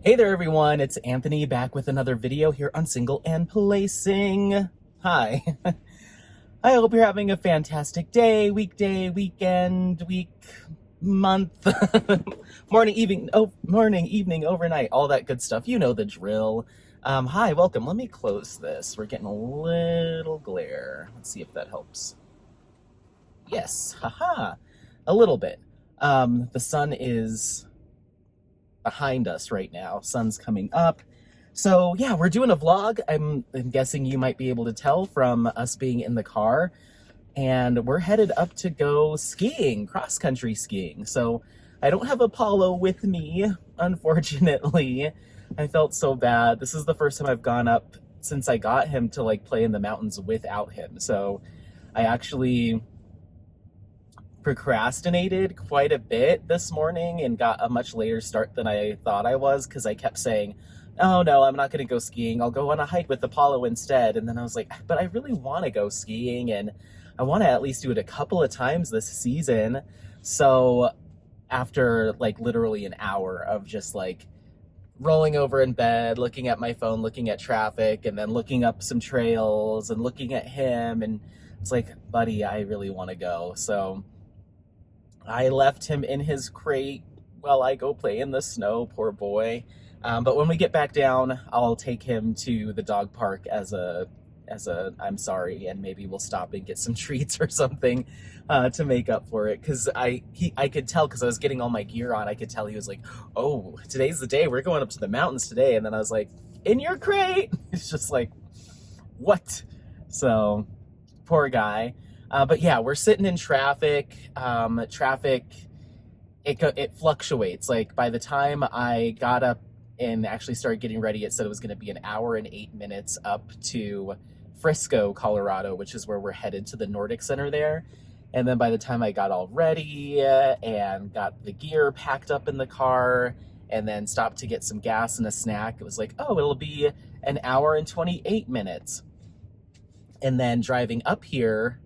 Hey there everyone, it's Anthony back with another video here on Single and Placing. Hi. I hope you're having a fantastic day, weekday, weekend, week, month, morning, evening, overnight, all that good stuff. You know the drill. Hi, welcome. Let me close this. We're getting a little glare. Let's see if that helps. Yes, haha, a little bit. The sun is behind us right now. Sun's coming up. So yeah, we're doing a vlog. I'm guessing you might be able to tell from us being in the car. And we're headed up to go skiing, cross-country skiing. So I don't have Apollo with me, unfortunately. I felt so bad. This is the first time I've gone up since I got him to like play in the mountains without him. So I actually procrastinated quite a bit this morning and got a much later start than I thought I was, because I kept saying, oh no, I'm not going to go skiing. I'll go on a hike with Apollo instead. And then I was like, but I really want to go skiing and I want to at least do it a couple of times this season. So after like literally an hour of just like rolling over in bed, looking at my phone, looking at traffic, and then looking up some trails and looking at him, and it's like, buddy, I really want to go. So I left him in his crate while I go play in the snow, poor boy. But when we get back down, I'll take him to the dog park as a I'm sorry, and maybe we'll stop and get some treats or something to make up for it. Because I could tell, because I was getting all my gear on, I could tell he was like, oh, today's the day, we're going up to the mountains today. And then I was like, in your crate? It's just like, what? So, poor guy. But yeah, we're sitting in traffic. It fluctuates. Like by the time I got up and actually started getting ready, it said it was going to be an hour and 8 minutes up to Frisco, Colorado, which is where we're headed, to the Nordic Center there. And then by the time I got all ready and got the gear packed up in the car and then stopped to get some gas and a snack, it was like, oh, it'll be an hour and 28 minutes. And then driving up here,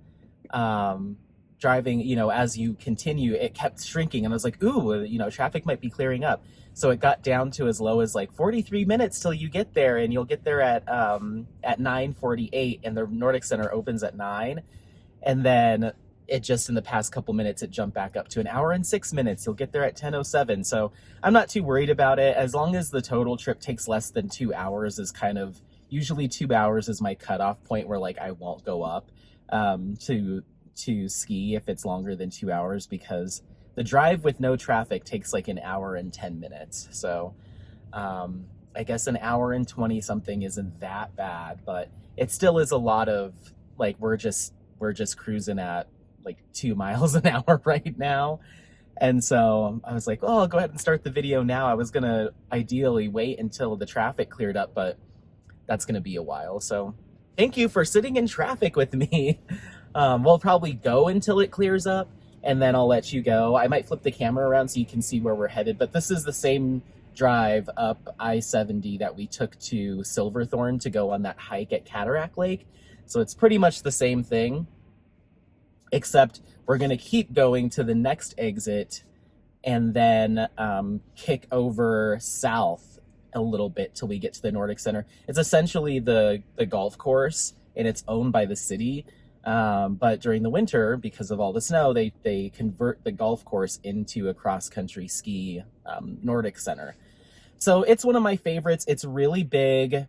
driving, as you continue, it kept shrinking, and I was like, ooh, traffic might be clearing up. So it got down to as low as like 43 minutes till you get there, and you'll get there at 9:48, and the Nordic Center opens at 9. And then it just, in the past couple minutes, it jumped back up to an hour and 6 minutes. You'll get there at 10:07. So I'm not too worried about it. As long as the total trip takes less than 2 hours is kind of, usually 2 hours is my cutoff point where like I won't go up to ski if it's longer than 2 hours, because the drive with no traffic takes like an hour and 10 minutes. So I guess an hour and 20 something isn't that bad, but it still is a lot of like, we're just cruising at like 2 miles an hour right now. And so I was like, oh, I'll go ahead and start the video now. I was gonna ideally wait until the traffic cleared up, but that's gonna be a while. So thank you for sitting in traffic with me. We'll probably go until it clears up, and then I'll let you go. I might flip the camera around so you can see where we're headed, but this is the same drive up I-70 that we took to Silverthorne to go on that hike at Cataract Lake. So it's pretty much the same thing, except we're gonna keep going to the next exit and then kick over south a little bit till we get to the Nordic Center. It's essentially the golf course, and it's owned by the city. But during the winter, because of all the snow, they convert the golf course into a cross-country ski Nordic Center. So it's one of my favorites. It's really big.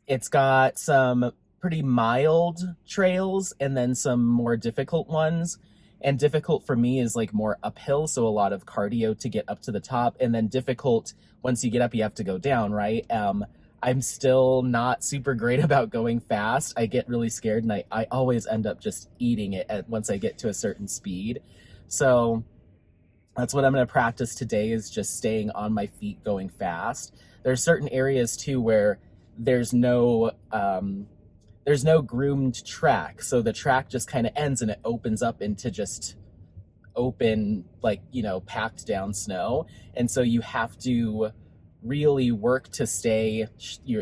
It's got some pretty mild trails and then some more difficult ones. And difficult for me is like more uphill, so a lot of cardio to get up to the top. And then difficult, once you get up, you have to go down, right? I'm still not super great about going fast. I get really scared, and I always end up just eating it once I get to a certain speed. So that's what I'm going to practice today, is just staying on my feet going fast. There's certain areas too where there's no groomed track. So the track just kind of ends and it opens up into just open, like, packed down snow. And so you have to really work to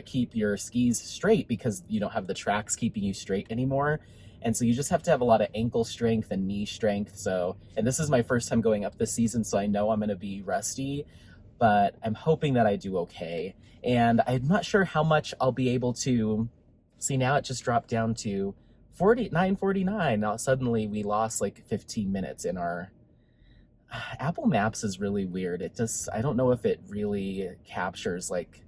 keep your skis straight, because you don't have the tracks keeping you straight anymore. And so you just have to have a lot of ankle strength and knee strength. So, and this is my first time going up this season, so I know I'm going to be rusty, but I'm hoping that I do okay. And I'm not sure how much I'll be able to see. Now it just dropped down to 9:49. Now suddenly we lost like 15 minutes in our Apple Maps is really weird. It just, I don't know if it really captures like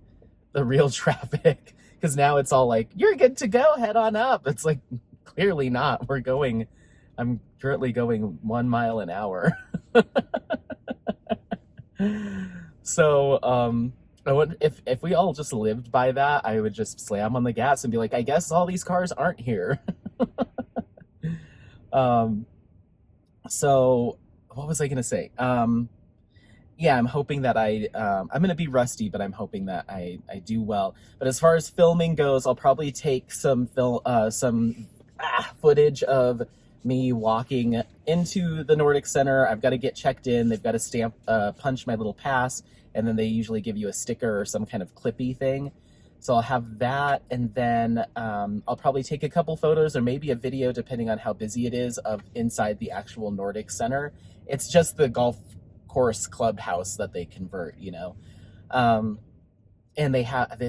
the real traffic, because now it's all like, you're good to go, head on up. It's like, clearly not. I'm currently going 1 mile an hour. So, if we all just lived by that, I would just slam on the gas and be like, I guess all these cars aren't here. So what was I gonna say? Yeah, I'm hoping that I'm gonna be rusty, but I'm hoping that I do well. But as far as filming goes, I'll probably take some footage of me walking into the Nordic Center. I've got to get checked in. They've got to punch my little pass, and then they usually give you a sticker or some kind of clippy thing. So I'll have that, and then I'll probably take a couple photos or maybe a video, depending on how busy it is, of inside the actual Nordic Center. It's just the golf course clubhouse that they convert, you know. And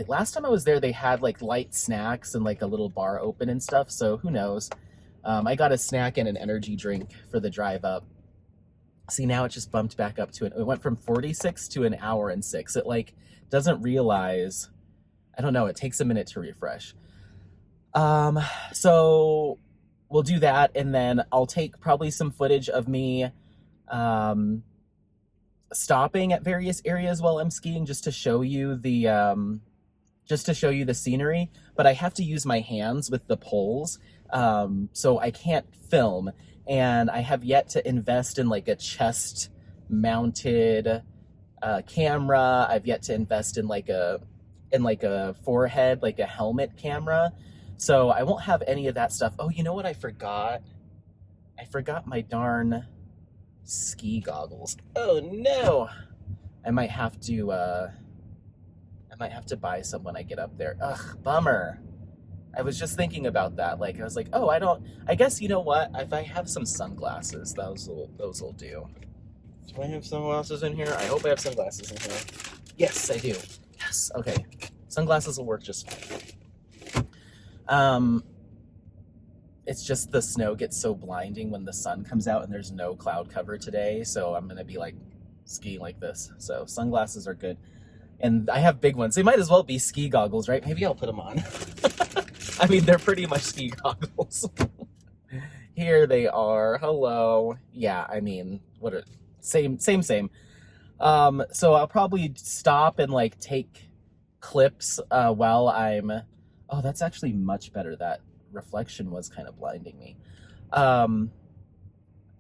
last time I was there, they had like light snacks and like a little bar open and stuff. So who knows? I got a snack and an energy drink for the drive up. See, now it just bumped back up it went from 46 to an hour and 6. It like doesn't realize, I don't know, it takes a minute to refresh. So we'll do that, and then I'll take probably some footage of me stopping at various areas while I'm skiing, just to show you the scenery. But I have to use my hands with the poles, so I can't film. And I have yet to invest in like a chest mounted camera. I've yet to invest in like a forehead, like a helmet camera. So I won't have any of that stuff. Oh, you know what I forgot? I forgot my darn ski goggles. Oh no! I might have to buy some when I get up there. Ugh, bummer. I was just thinking about that. Like, I was like, oh, I guess, you know what? If I have some sunglasses, those will do. Do I have sunglasses in here? I hope I have sunglasses in here. Yes, I do. Yes, okay. Sunglasses will work just fine. It's just the snow gets so blinding when the sun comes out and there's no cloud cover today, so I'm gonna be like skiing like this. So sunglasses are good. And I have big ones. They might as well be ski goggles, right? Maybe I'll put them on. I mean, they're pretty much ski goggles. Here they are. Hello. Yeah, I mean, same. So I'll probably stop and like take clips while I'm, oh, that's actually much better. That reflection was kind of blinding me.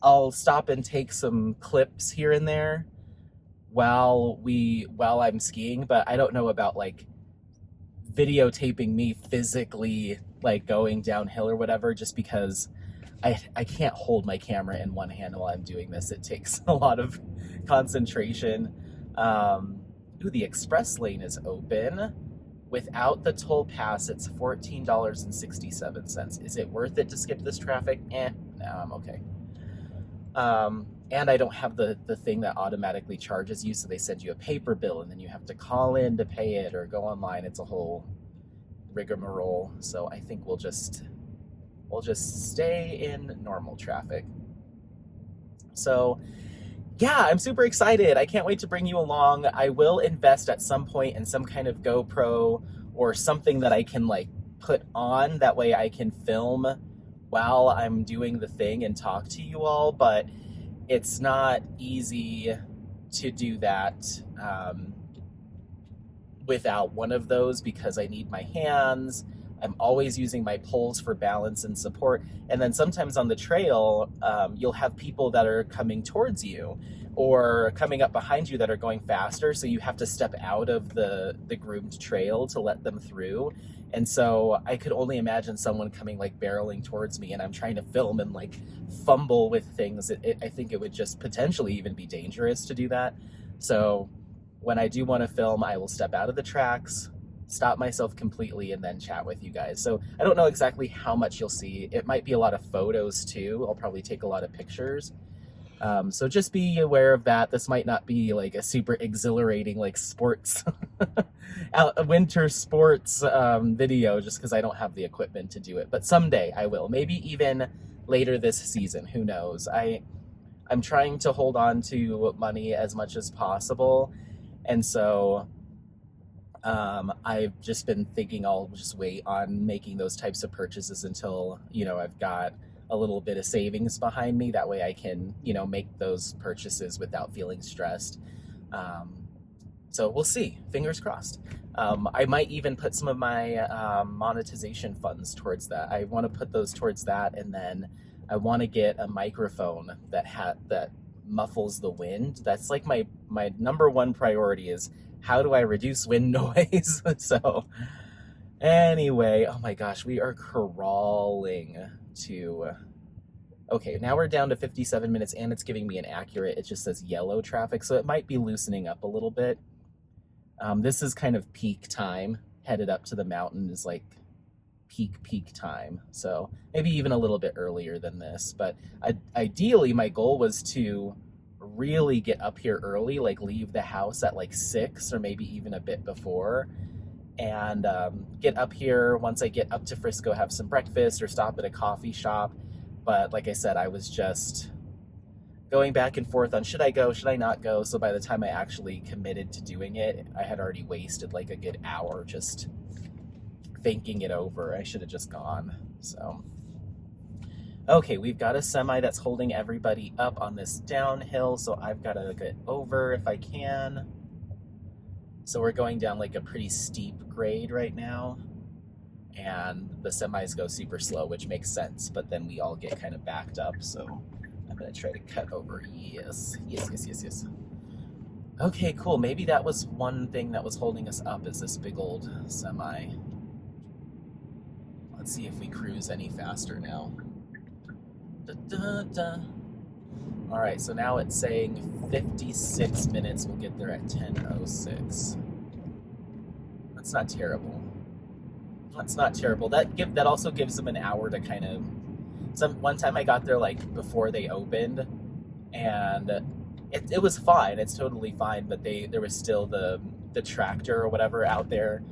I'll stop and take some clips here and there while I'm skiing, but I don't know about like videotaping me physically like going downhill or whatever, just because I can't hold my camera in one hand while I'm doing this. It takes a lot of concentration. Ooh, the express lane is open. Without the toll pass, it's $14.67. Is it worth it to skip this traffic? No, I'm okay. And I don't have the thing that automatically charges you, so they send you a paper bill and then you have to call in to pay it or go online. It's a whole rigmarole. So I think we'll just stay in normal traffic. So yeah, I'm super excited. I can't wait to bring you along. I will invest at some point in some kind of GoPro or something that I can like put on. That way I can film while I'm doing the thing and talk to you all, but it's not easy to do that without one of those, because I need my hands. I'm always using my poles for balance and support. And then sometimes on the trail, you'll have people that are coming towards you or coming up behind you that are going faster. So you have to step out of the groomed trail to let them through. And so I could only imagine someone coming like barreling towards me and I'm trying to film and like fumble with things. I think it would just potentially even be dangerous to do that. So when I do want to film, I will step out of the tracks, stop myself completely, and then chat with you guys. So I don't know exactly how much you'll see. It might be a lot of photos too. I'll probably take a lot of pictures. So just be aware of that. This might not be like a super exhilarating like sports, winter sports video, just because I don't have the equipment to do it. But someday I will. Maybe even later this season. Who knows? I'm trying to hold on to money as much as possible, and so I've just been thinking I'll just wait on making those types of purchases until, I've got a little bit of savings behind me. That way I can, make those purchases without feeling stressed. So we'll see. Fingers crossed. I might even put some of my monetization funds towards that. I want to put those towards that, and then I want to get a microphone that muffles the wind. That's like my number one priority is how do I reduce wind noise? So anyway, oh my gosh, we are crawling to... Okay, now we're down to 57 minutes and it's giving me an accurate, it just says yellow traffic, so it might be loosening up a little bit. This is kind of peak time. Headed up to the mountain is like peak time. So maybe even a little bit earlier than this. But ideally, my goal was to really get up here early, like leave the house at like 6 or maybe even a bit before, and get up here. Once I get up to Frisco, have some breakfast or stop at a coffee shop. But like I said, I was just going back and forth on should I go, should I not go. So by the time I actually committed to doing it, I had already wasted like a good hour just thinking it over. I should have just gone. So okay, we've got a semi that's holding everybody up on this downhill, so I've got to get over if I can. So we're going down like a pretty steep grade right now, and the semis go super slow, which makes sense, but then we all get kind of backed up, so I'm going to try to cut over. Yes. Okay, cool. Maybe that was one thing that was holding us up, is this big old semi. Let's see if we cruise any faster now. All right, so now it's saying 56 minutes. We'll get there at 10:06. That's not terrible. That's not terrible. That also gives them an hour to kind of... One time I got there like before they opened, and it was fine. It's totally fine, but there was still the tractor or whatever out there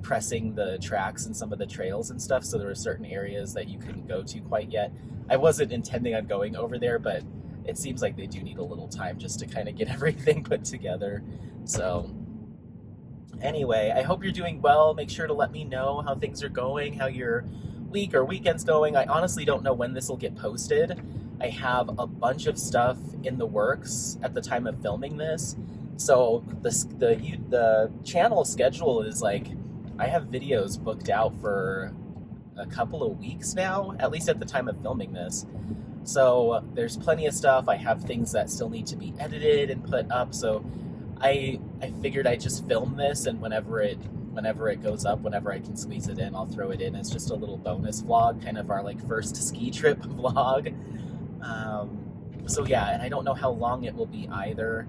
pressing the tracks and some of the trails and stuff, so there were certain areas that you couldn't go to quite yet. I wasn't intending on going over there, but it seems like they do need a little time just to kind of get everything put together. So anyway, I hope you're doing well. Make sure to let me know how things are going, how your week or weekend's going. I honestly don't know when this will get posted. I have a bunch of stuff in the works at the time of filming this. So the channel schedule is like, I have videos booked out for a couple of weeks now, at least at the time of filming this. So there's plenty of stuff. I have things that still need to be edited and put up. So I figured I'd just film this, and whenever it goes up, whenever I can squeeze it in, I'll throw it in as just a little bonus vlog, kind of our like first ski trip vlog. So yeah, and I don't know how long it will be either.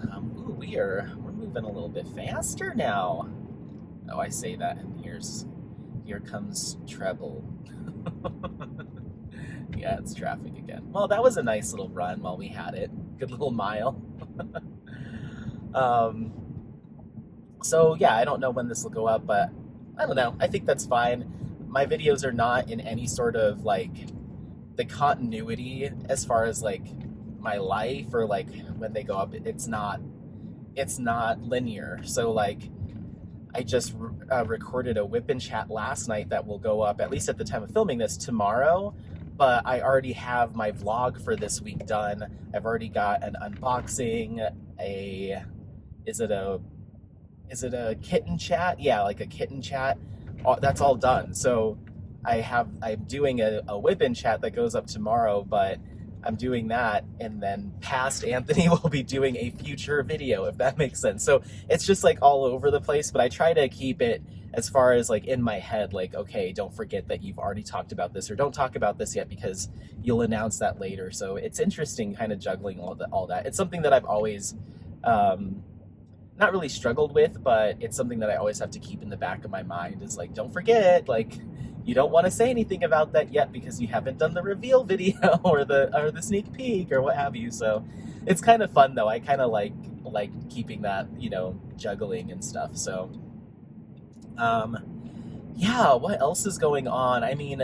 Ooh, we're moving a little bit faster now. Oh, I say that, and here comes treble. Yeah, it's traffic again. Well, that was a nice little run while we had it. Good little mile. So yeah, I don't know when this will go up, but I don't know. I think that's fine. My videos are not in any sort of like the continuity as far as like my life or like when they go up. It's not linear. So like I just recorded a whip and chat last night that will go up, at least at the time of filming this, tomorrow. But I already have my vlog for this week done. I've already got an unboxing, is it a kitten chat? Yeah, like a kitten chat. That's all done. So I'm doing a whip and chat that goes up tomorrow, but I'm doing that, and then past Anthony will be doing a future video, if that makes sense. So it's just like all over the place, but I try to keep it as far as like in my head, like, okay, don't forget that you've already talked about this, or don't talk about this yet because you'll announce that later. So it's interesting kind of juggling all that. It's something that I've always not really struggled with, but it's something that I always have to keep in the back of my mind, is like, don't forget, like, you don't want to say anything about that yet because you haven't done the reveal video or the sneak peek or what have you. So it's kind of fun though. I kind of like keeping that, juggling and stuff. So yeah, what else is going on? I mean,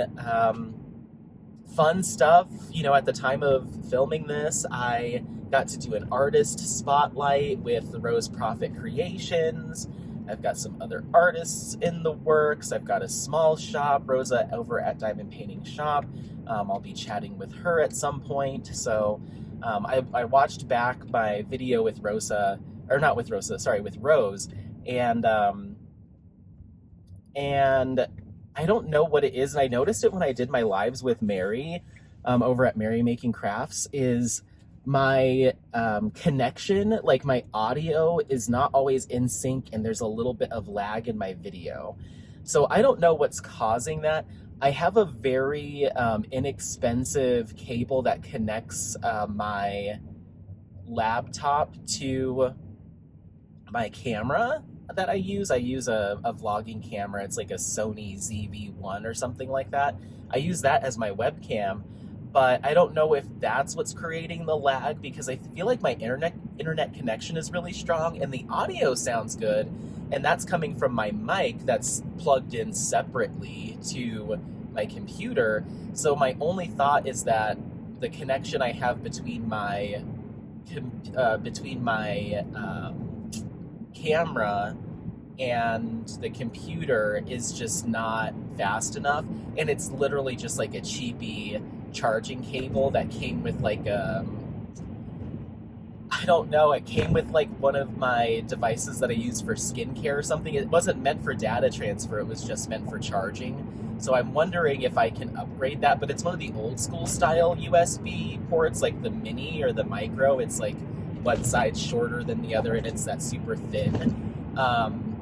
fun stuff. At the time of filming this, I got to do an artist spotlight with Rose Profit Creations. I've got some other artists in the works. I've got a small shop, Rosa, over at Diamond Painting Shop. I'll be chatting with her at some point. So I watched back my video with Rosa, or not with Rosa, sorry, with Rose, and I don't know what it is, and I noticed it when I did my lives with Mary over at Mary Making Crafts, is my connection, like my audio is not always in sync, and there's a little bit of lag in my video. So I don't know what's causing that. I have a very inexpensive cable that connects my laptop to my camera that I use. I use a vlogging camera. It's like a Sony ZV-1 or something like that. I use that as my webcam, but I don't know if that's what's creating the lag, because I feel like my internet connection is really strong and the audio sounds good, and that's coming from my mic that's plugged in separately to my computer. So my only thought is that the connection I have between my camera and the computer is just not fast enough, and it's literally just like a cheapy charging cable that came with like I don't know, it came with like one of my devices that I use for skincare or something. It wasn't meant for data transfer, it was just meant for charging. So I'm wondering if I can upgrade that, but it's one of the old school style USB ports, like the mini or the micro. It's like one side's shorter than the other, and it's that super thin.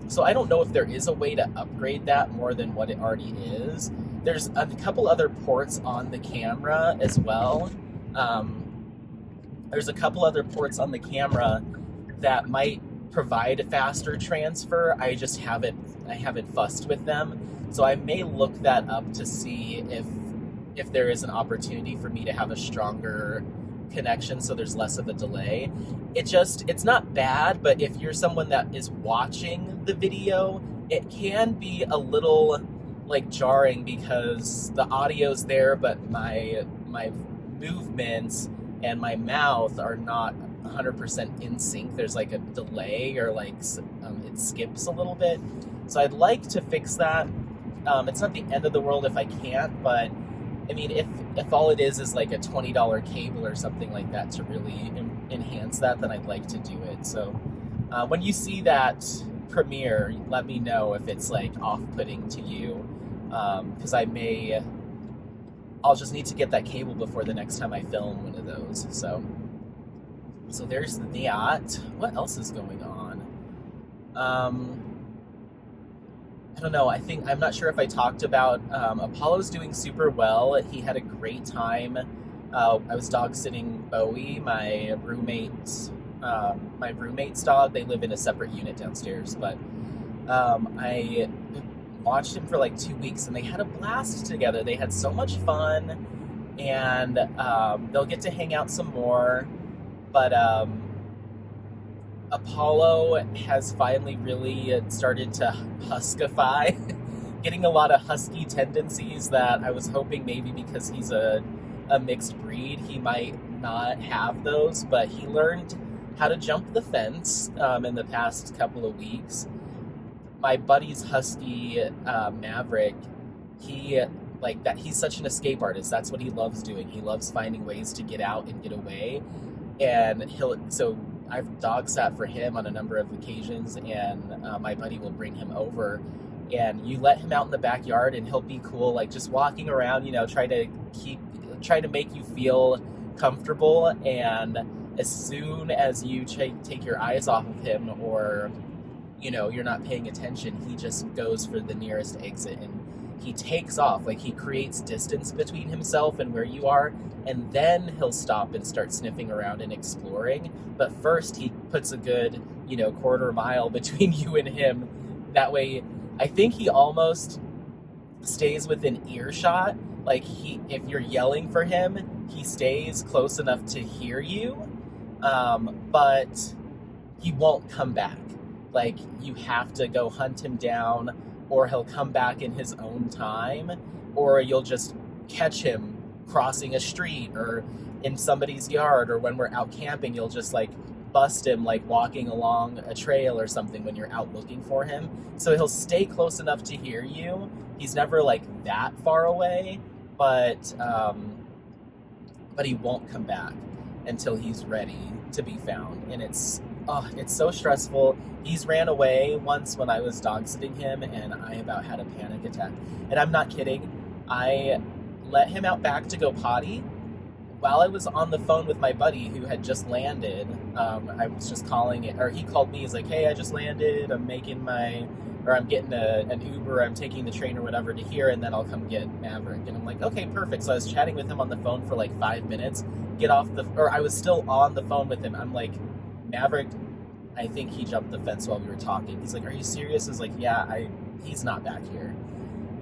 So I don't know if there is a way to upgrade that more than what it already is. There's a couple other ports on the camera as well. There's a couple other ports on the camera that might provide a faster transfer. I haven't fussed with them. So I may look that up to see if there is an opportunity for me to have a stronger connection so there's less of a delay. It's not bad, but if you're someone that is watching the video, it can be a little like jarring because the audio's there, but my movements and my mouth are not 100% in sync. There's like a delay, or like it skips a little bit. So I'd like to fix that. It's not the end of the world if I can't, but I mean, if all it is like a $20 cable or something like that to really enhance that, then I'd like to do it. So when you see that premiere, let me know if it's like off-putting to you, because I'll just need to get that cable before the next time I film one of those. So there's that. What else is going on? I don't know. I'm not sure if I talked about Apollo's doing super well. He had a great time. I was dog sitting Bowie, my roommate's dog. They live in a separate unit downstairs, but I watched him for like 2 weeks, and they had a blast together. They had so much fun, and they'll get to hang out some more. But Apollo has finally really started to huskify, getting a lot of husky tendencies that I was hoping maybe because he's a mixed breed, he might not have those, but he learned how to jump the fence in the past couple of weeks. My buddy's husky, Maverick, he's such an escape artist. That's what he loves doing. He loves finding ways to get out and get away, and I've dog sat for him on a number of occasions, and my buddy will bring him over, and you let him out in the backyard and he'll be cool, like just walking around, try to make you feel comfortable. And as soon as you take your eyes off of him, or you're not paying attention, he just goes for the nearest exit and he takes off. Like, he creates distance between himself and where you are, and then he'll stop and start sniffing around and exploring. But first he puts a good, quarter mile between you and him. That way, I think he almost stays within earshot. Like, if you're yelling for him, he stays close enough to hear you, but he won't come back. Like, you have to go hunt him down, or he'll come back in his own time, or you'll just catch him crossing a street or in somebody's yard, or when we're out camping, you'll just like bust him like walking along a trail or something when you're out looking for him. So he'll stay close enough to hear you. He's never like that far away, but he won't come back until he's ready to be found. And it's so stressful. He's ran away once when I was dog sitting him, and I about had a panic attack. And I'm not kidding. I let him out back to go potty. While I was on the phone with my buddy who had just landed, I was just calling it, or he called me. He's like, "Hey, I just landed. I'm getting an Uber. I'm taking the train or whatever to here, and then I'll come get Maverick." And I'm like, "Okay, perfect." So I was chatting with him on the phone for like 5 minutes. I was still on the phone with him. I'm like, "Maverick, I think he jumped the fence while we were talking." He's like, "Are you serious?" I was like, "Yeah, he's not back here."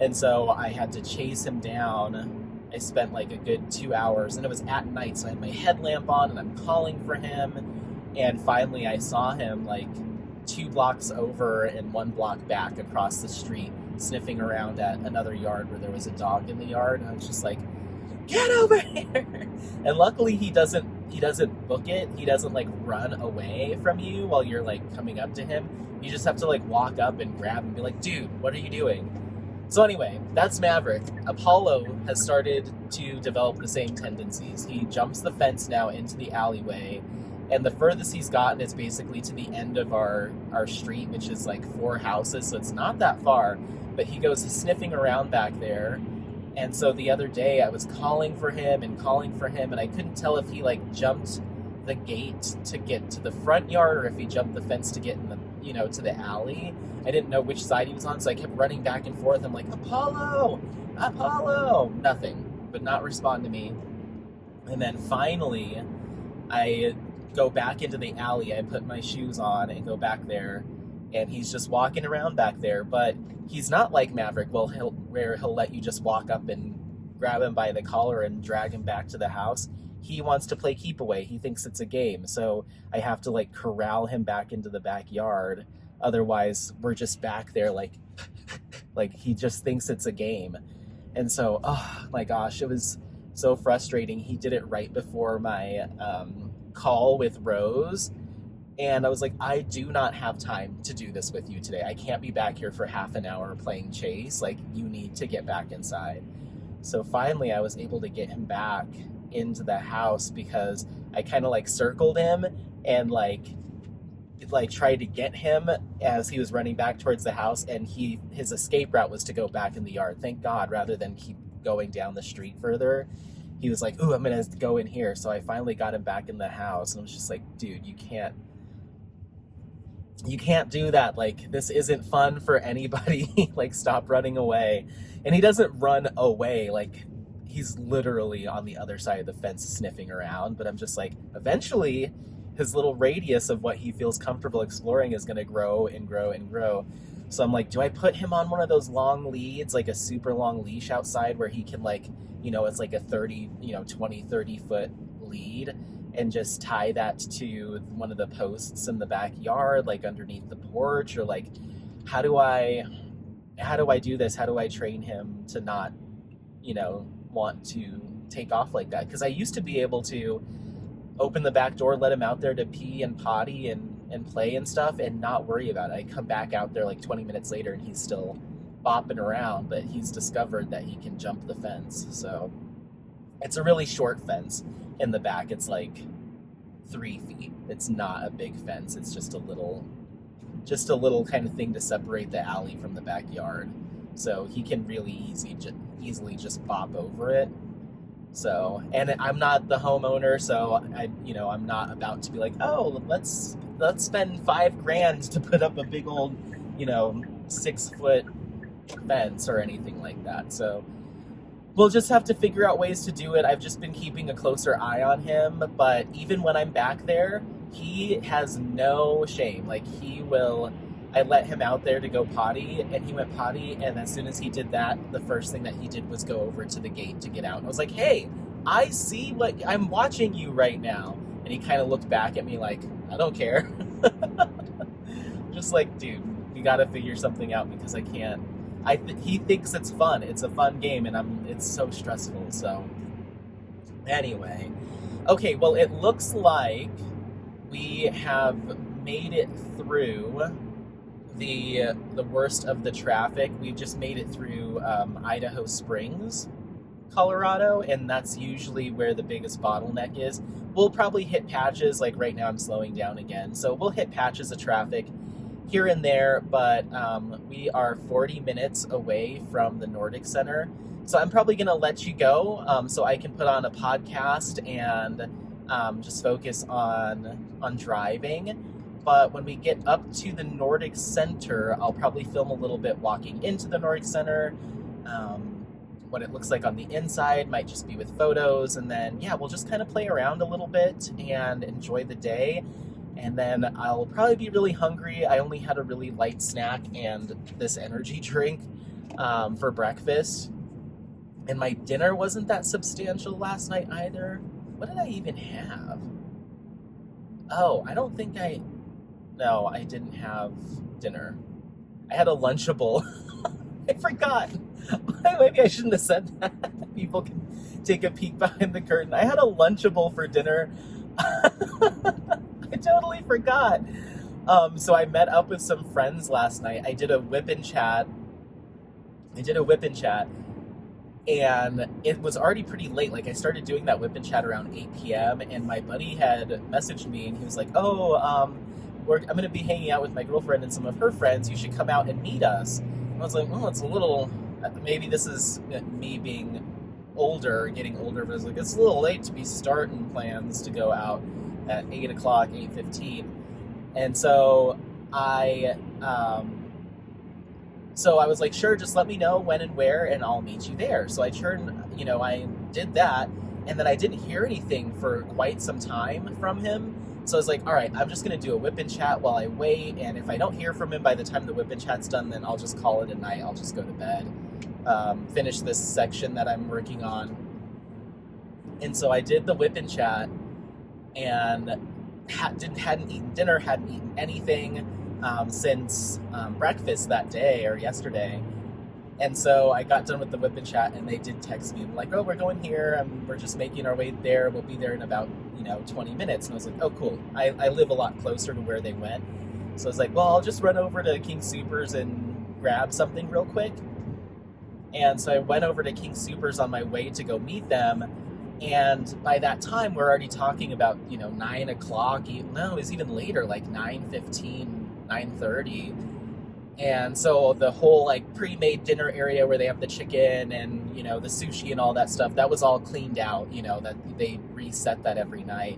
And so I had to chase him down. I spent like a good 2 hours, and it was at night, so I had my headlamp on, and I'm calling for him. And finally I saw him like 2 blocks over and 1 block back across the street, sniffing around at another yard where there was a dog in the yard. And I was just like, "Get over here!" And luckily he doesn't book it. He doesn't like run away from you while you're like coming up to him. You just have to like walk up and grab him and be like, "Dude, what are you doing?" So anyway, that's Maverick. Apollo has started to develop the same tendencies. He jumps the fence now into the alleyway, and the furthest he's gotten is basically to the end of our street, which is like 4 houses, so it's not that far. But he goes sniffing around back there. And so the other day I was calling for him, and I couldn't tell if he like jumped the gate to get to the front yard or if he jumped the fence to get in the, to the alley. I didn't know which side he was on, so I kept running back and forth. I'm like, "Apollo! Apollo!" Nothing. Would not respond to me. And then finally, I go back into the alley. I put my shoes on and go back there, and he's just walking around back there. But he's not like Maverick, where he'll let you just walk up and grab him by the collar and drag him back to the house. He wants to play keep away. He thinks it's a game. So I have to like corral him back into the backyard. Otherwise, we're just back there like he just thinks it's a game. And so, oh my gosh, it was so frustrating. He did it right before my call with Rose. And I was like, "I do not have time to do this with you today. I can't be back here for half an hour playing chase. Like, you need to get back inside." So finally, I was able to get him back into the house because I kind of like circled him and like tried to get him as he was running back towards the house, and his escape route was to go back in the yard. Thank God, rather than keep going down the street further. He was like, "Ooh, I'm gonna go in here." So I finally got him back in the house, and I was just like, "Dude, you can't do that. Like, this isn't fun for anybody." Like, stop running away. And he doesn't run away. Like, he's literally on the other side of the fence sniffing around. But I'm just like, eventually his little radius of what he feels comfortable exploring is going to grow and grow and grow. So I'm like, do I put him on one of those long leads, like a super long leash outside where he can like, it's like a 20, 30 foot lead, and just tie that to one of the posts in the backyard, like underneath the porch? Or like, how do I do this? How do I train him to not, want to take off like that? Because I used to be able to open the back door, let him out there to pee and potty and play and stuff, and not worry about it. I come back out there like 20 minutes later and he's still bopping around, but he's discovered that he can jump the fence. So it's a really short fence in the back. It's like 3 feet. It's not a big fence. It's just a little kind of thing to separate the alley from the backyard. So he can really easily just bop over it. So, and I'm not the homeowner, so I'm not about to be like, "Oh, let's spend $5,000 to put up a big old, 6-foot fence," or anything like that. So we'll just have to figure out ways to do it. I've just been keeping a closer eye on him, but even when I'm back there, he has no shame. Like, he will I let him out there to go potty, and he went potty, and as soon as he did that, the first thing that he did was go over to the gate to get out. And I was like, hey, I see what, I'm watching you right now. And he kind of looked back at me like, I don't care. Just like, dude, you got to figure something out because I can't. He thinks it's fun. It's a fun game, and it's so stressful. So anyway, okay, well, it looks like we have made it through the worst of the traffic. We've just made it through Idaho Springs, Colorado, and that's usually where the biggest bottleneck is. We'll probably hit patches, like right now I'm slowing down again, so we'll hit patches of traffic here and there, but we are 40 minutes away from the Nordic Center, so I'm probably going to let you go so I can put on a podcast and just focus on driving. But when we get up to the Nordic Center, I'll probably film a little bit walking into the Nordic Center. What it looks like on the inside might just be with photos. And then, yeah, we'll just kind of play around a little bit and enjoy the day. And then I'll probably be really hungry. I only had a really light snack and this energy drink for breakfast. And my dinner wasn't that substantial last night either. What did I even have? Oh, I don't think No, I didn't have dinner. I had a Lunchable. I forgot. Maybe I shouldn't have said that. People can take a peek behind the curtain. I had a Lunchable for dinner. I totally forgot. So I met up with some friends last night. I did a whip and chat. And it was already pretty late. Like, I started doing that whip and chat around 8 p.m. And my buddy had messaged me, and he was like, oh, I'm going to be hanging out with my girlfriend and some of her friends. You should come out and meet us. And I was like, well, it's a little, maybe this is me being older, getting older, but I was like, it's a little late to be starting plans to go out at 8 o'clock, 8:15. And so I was like, sure, just let me know when and where, and I'll meet you there. So I did that, and then I didn't hear anything for quite some time from him. So I was like, all right, I'm just going to do a whip and chat while I wait, and if I don't hear from him by the time the whip and chat's done, then I'll just call it a night. I'll just go to bed, finish this section that I'm working on. And so I did the whip and chat, and hadn't eaten dinner, hadn't eaten anything since breakfast that day or yesterday. And so I got done with the whip and chat, and they did text me like, oh, we're going here, and we're just making our way there. We'll be there in about 20 minutes. And I was like, oh, cool. I live a lot closer to where they went. So I was like, well, I'll just run over to King Soopers and grab something real quick. And so I went over to King Soopers on my way to go meet them. And by that time, we're already talking about, 9 o'clock. No, it was even later, like 9:15, 9:30. And so the whole pre-made dinner area where they have the chicken and, the sushi and all that stuff, that was all cleaned out, that they reset that every night.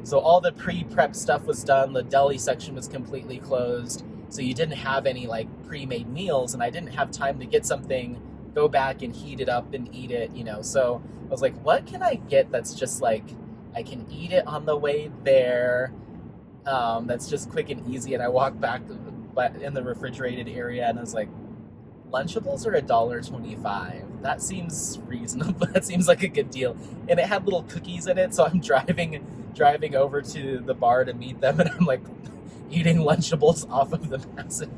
So all the pre-prep stuff was done. The deli section was completely closed. So you didn't have any pre-made meals, and I didn't have time to get something, go back and heat it up and eat it, So I was like, what can I get that's just I can eat it on the way there. That's just quick and easy. And I walked back in the refrigerated area, and I was like, Lunchables are $1.25. That seems reasonable. That seems like a good deal. And it had little cookies in it, so I'm driving over to the bar to meet them, and I'm eating Lunchables off of the massive,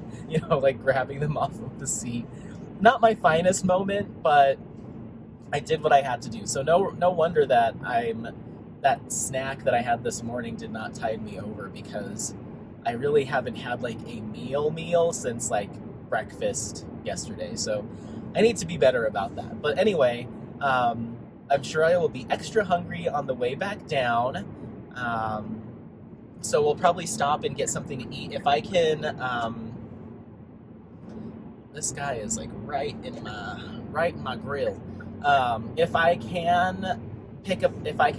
grabbing them off of the seat. Not my finest moment, but I did what I had to do. So no wonder that that snack that I had this morning did not tide me over, because I really haven't had a meal since breakfast yesterday. So I need to be better about that. But anyway, I'm sure I will be extra hungry on the way back down. So we'll probably stop and get something to eat. If I can, this guy is right in my grill. If I can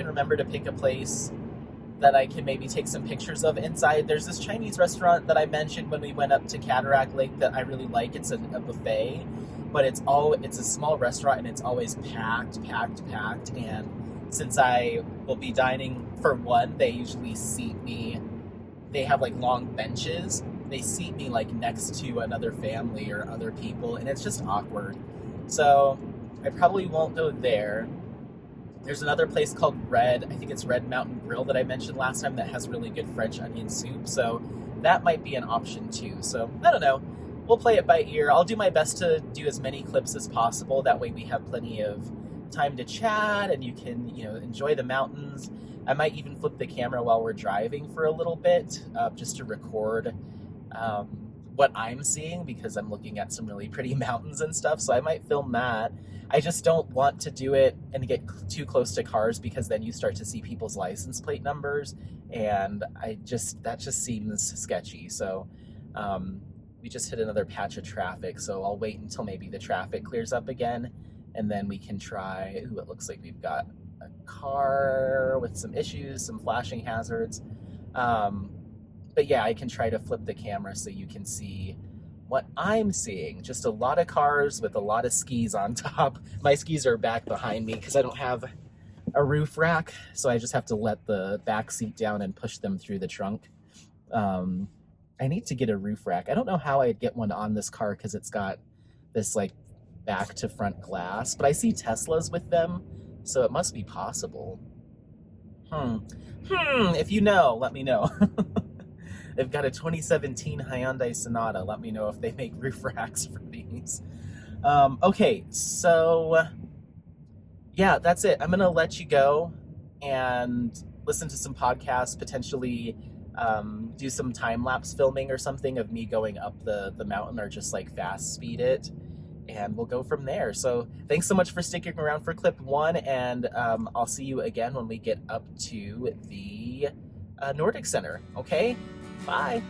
remember to pick a place that I can maybe take some pictures of inside. There's this Chinese restaurant that I mentioned when we went up to Cataract Lake that I really like. It's a buffet, but it's a small restaurant, and it's always packed. And since I will be dining for one, they usually seat me. They have long benches, they seat me like next to another family or other people, and it's just awkward. So I probably won't go there. There's another place called Red, I think it's Red Mountain Grill that I mentioned last time, that has really good French onion soup. So that might be an option too. So I don't know. We'll play it by ear. I'll do my best to do as many clips as possible. That way we have plenty of time to chat and you can, enjoy the mountains. I might even flip the camera while we're driving for a little bit, just to record what I'm seeing, because I'm looking at some really pretty mountains and stuff. So I might film that. I just don't want to do it and get too close to cars, because then you start to see people's license plate numbers, and that just seems sketchy. So we just hit another patch of traffic, so I'll wait until maybe the traffic clears up again, and then we can try. Ooh, it looks like we've got a car with some issues, some flashing hazards. But yeah, I can try to flip the camera so you can see what I'm seeing. Just a lot of cars with a lot of skis on top. My skis are back behind me because I don't have a roof rack, so I just have to let the back seat down and push them through the trunk. I need to get a roof rack. I don't know how I'd get one on this car because it's got this like back to front glass, but I see Teslas with them, so it must be possible. If you know, let me know. They've got a 2017 Hyundai Sonata. Let me know if they make roof racks for these. Okay, so yeah, that's it. I'm going to let you go and listen to some podcasts, potentially do some time-lapse filming or something of me going up the mountain, or just like fast speed it, and we'll go from there. So thanks so much for sticking around for clip 1, and I'll see you again when we get up to the Nordic Center. Okay? Bye.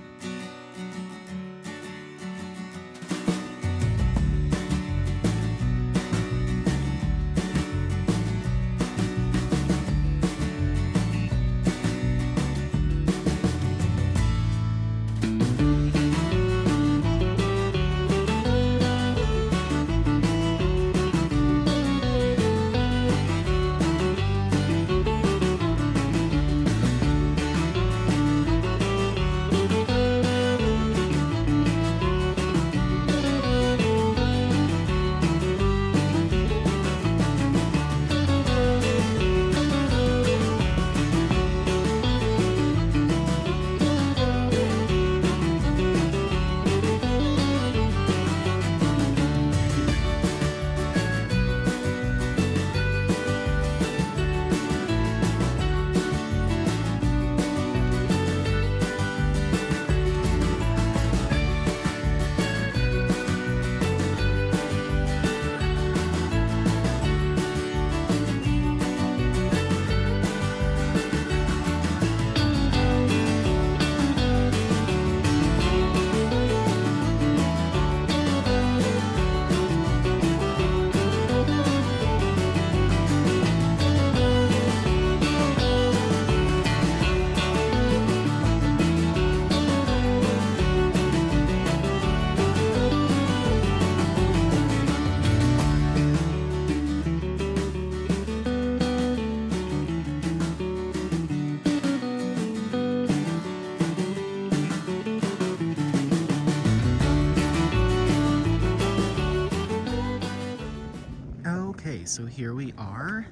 Okay, so here we are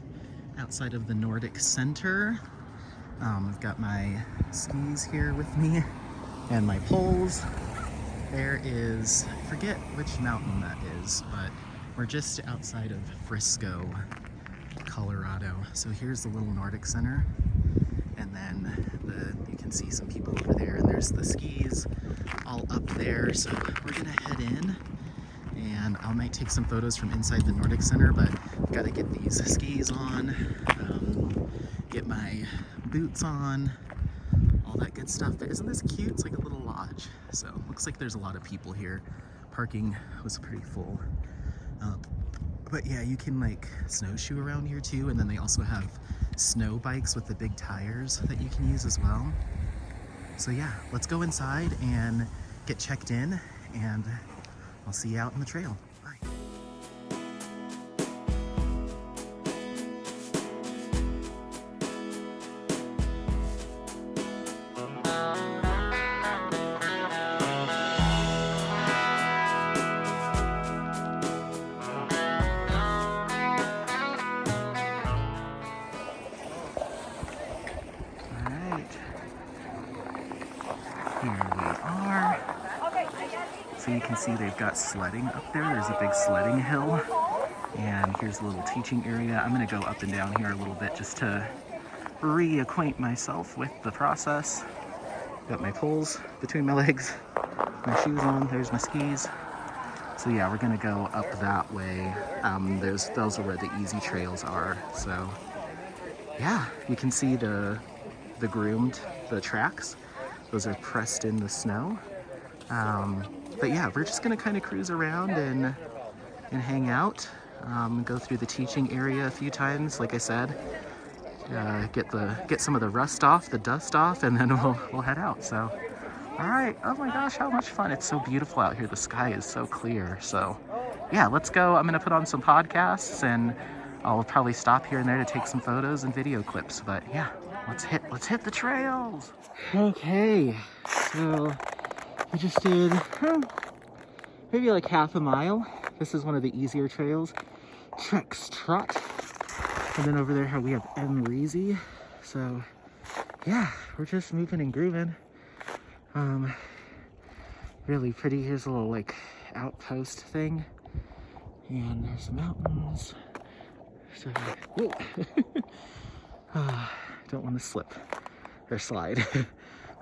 outside of the Nordic Center. I've got my skis here with me and my poles. There is, I forget which mountain that is, but we're just outside of Frisco, Colorado. So here's the little Nordic Center, and then you can see some people over there, and there's the skis all up there. So we're gonna head in, and I might take some photos from inside the Nordic Center, but I've got to get these skis on, get my boots on, all that good stuff. But isn't this cute? It's like a little lodge. So looks like there's a lot of people here. Parking was pretty full. But yeah, you can like snowshoe around here too, and then they also have snow bikes with the big tires that you can use as well. So yeah, let's go inside and get checked in, and I'll see you out on the trail. Bye. So you can see they've got sledding up there. There's a big sledding hill. And here's a little teaching area. I'm gonna go up and down here a little bit just to reacquaint myself with the process. Got my poles between my legs, my shoes on, there's my skis. So yeah, we're gonna go up that way. Those are where the easy trails are. So yeah, you can see the tracks. Those are pressed in the snow. But yeah, we're just gonna kind of cruise around and hang out. Go through the teaching area a few times, like I said. Get some of the rust off, the dust off, and then we'll head out. So, all right. Oh my gosh, how much fun! It's so beautiful out here. The sky is so clear. So, yeah, let's go. I'm gonna put on some podcasts, and I'll probably stop here and there to take some photos and video clips. But yeah, let's hit the trails. Okay, so we just did maybe like half a mile. This is one of the easier trails. Trex Trot. And then over there we have Emreezy. So yeah, we're just moving and grooving. Really pretty. Here's a little like outpost thing. And there's the mountains. So, whoa. Don't want to slip or slide.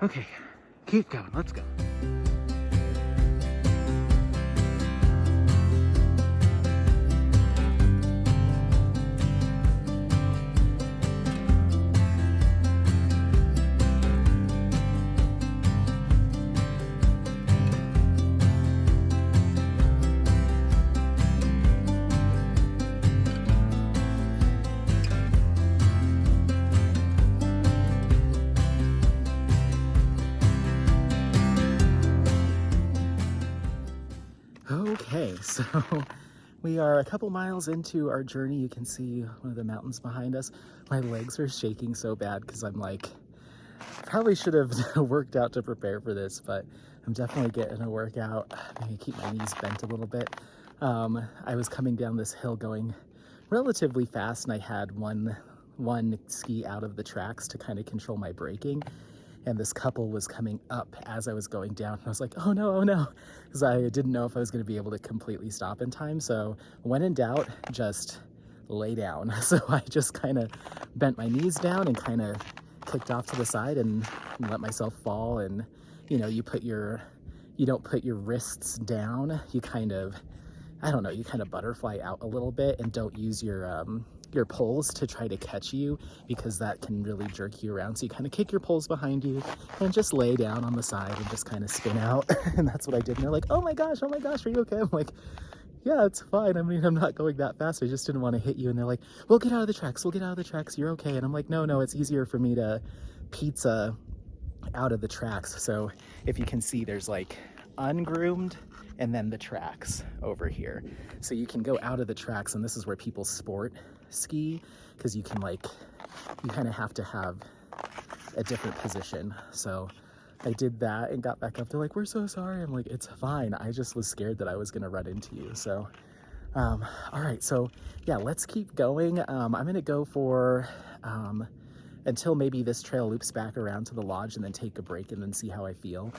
Okay, keep going, let's go. Okay, so we are a couple miles into our journey. You can see one of the mountains behind us. My legs are shaking so bad because I'm like, probably should have worked out to prepare for this, but I'm definitely getting a workout. Maybe keep my knees bent a little bit. I was coming down this hill going relatively fast, and I had one ski out of the tracks to kind of control my braking. And this couple was coming up as I was going down. I was like, oh no, because I didn't know if I was going to be able to completely stop in time. So when in doubt, just lay down. So I just kind of bent my knees down and kind of kicked off to the side and let myself fall. And you know, you don't put your wrists down. You kind of, I don't know, you kind of butterfly out a little bit and don't use your poles to try to catch you, because that can really jerk you around. So you kind of kick your poles behind you and just lay down on the side and just kind of spin out. And that's what I did. And they're like, oh my gosh, are you okay? I'm like, yeah, it's fine. I mean, I'm not going that fast. I just didn't want to hit you. And they're like, we'll get out of the tracks. You're okay. And I'm like, no, it's easier for me to pizza out of the tracks. So if you can see, there's like ungroomed and then the tracks over here. So you can go out of the tracks, and this is where people sport ski, because you can you kind of have to have a different position. So I did that and got back up. They're like, we're so sorry. I'm like, it's fine. I just was scared that I was gonna run into you. So, all right, so yeah, let's keep going. I'm gonna go for, until maybe this trail loops back around to the lodge, and then take a break and then see how I feel.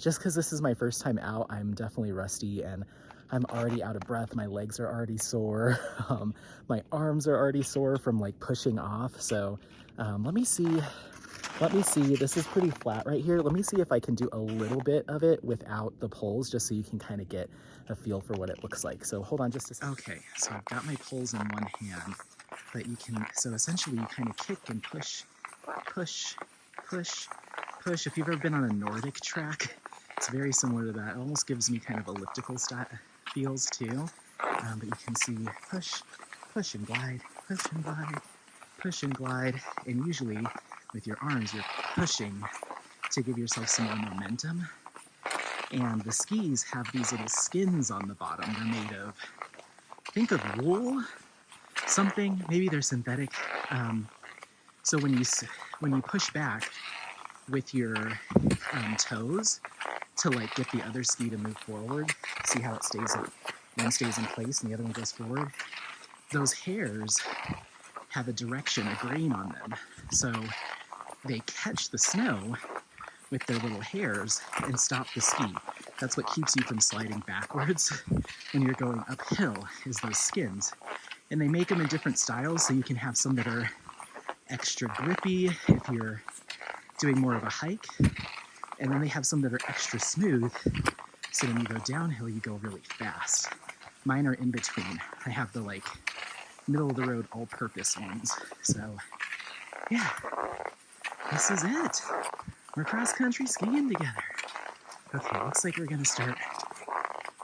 Just because this is my first time out, I'm definitely rusty and I'm already out of breath. My legs are already sore. My arms are already sore from like pushing off. So let me see. This is pretty flat right here. Let me see if I can do a little bit of it without the poles, just so you can kind of get a feel for what it looks like. So hold on just a second. Okay, so I've got my poles in one hand, but you can, so essentially you kind of kick and push. If you've ever been on a Nordic track, it's very similar to that. It almost gives me kind of elliptical style feels too. But you can see push and glide, push and glide. And usually with your arms, you're pushing to give yourself some more momentum. And the skis have these little skins on the bottom. They're made of, think of wool, something, maybe they're synthetic. So when you push back with your toes to like get the other ski to move forward, see how it stays, one stays in place and the other one goes forward. Those hairs have a direction, a grain on them. So they catch the snow with their little hairs and stop the ski. That's what keeps you from sliding backwards when you're going uphill, is those skins. And they make them in different styles, so you can have some that are extra grippy if you're doing more of a hike. And then they have some that are extra smooth, so when you go downhill, you go really fast. Mine are in between. I have the like middle of the road all-purpose ones. So yeah, this is it. We're cross-country skiing together. Okay, looks like we're gonna start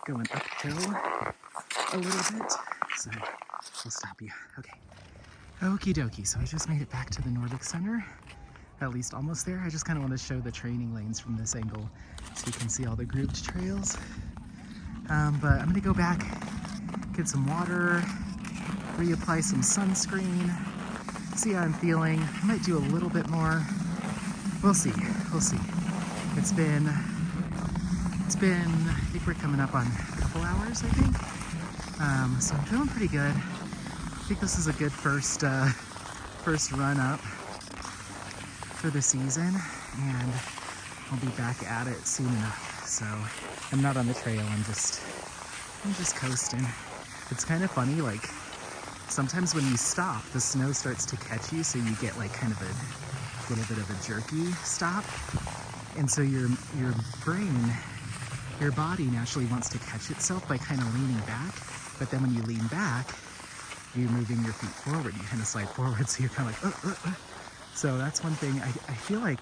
going uphill a little bit. So we'll stop you. Okay. Okie dokie, so I just made it back to the Nordic Center. At least almost there. I just kind of want to show the training lanes from this angle so you can see all the grouped trails. But I'm gonna go back, get some water, reapply some sunscreen, see how I'm feeling. I might do a little bit more. We'll see, we'll see. It's been, I think we're coming up on a couple hours, I think. So I'm feeling pretty good. I think this is a good first run up for the season, and I'll be back at it soon enough. So I'm not on the trail, I'm just coasting. It's kind of funny, like sometimes when you stop, the snow starts to catch you, so you get like kind of a little bit of a jerky stop. And so your brain, your body naturally wants to catch itself by kind of leaning back. But then when you lean back, you're moving your feet forward. You kind of slide forward, so you're kind of like, So that's one thing. I feel like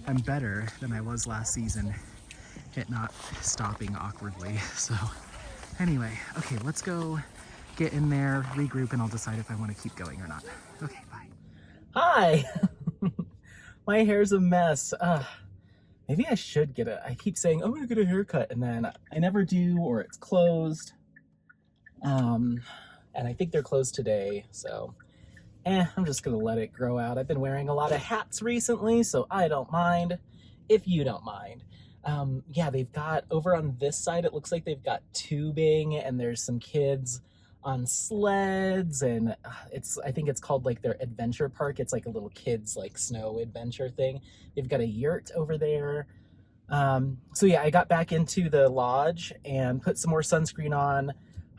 I'm better than I was last season at not stopping awkwardly. So anyway, okay, let's go get in there, regroup, and I'll decide if I want to keep going or not. Okay, bye. Hi! My hair's a mess. Maybe I should get I keep saying, I'm gonna get a haircut, and then I never do, or it's closed. And I think they're closed today, so I'm just gonna let it grow out. I've been wearing a lot of hats recently, so I don't mind if you don't mind. Yeah, they've got, over on this side, it looks like they've got tubing, and there's some kids on sleds, and I think it's called like their adventure park. It's like a little kids like snow adventure thing. They've got a yurt over there. So yeah, I got back into the lodge and put some more sunscreen on,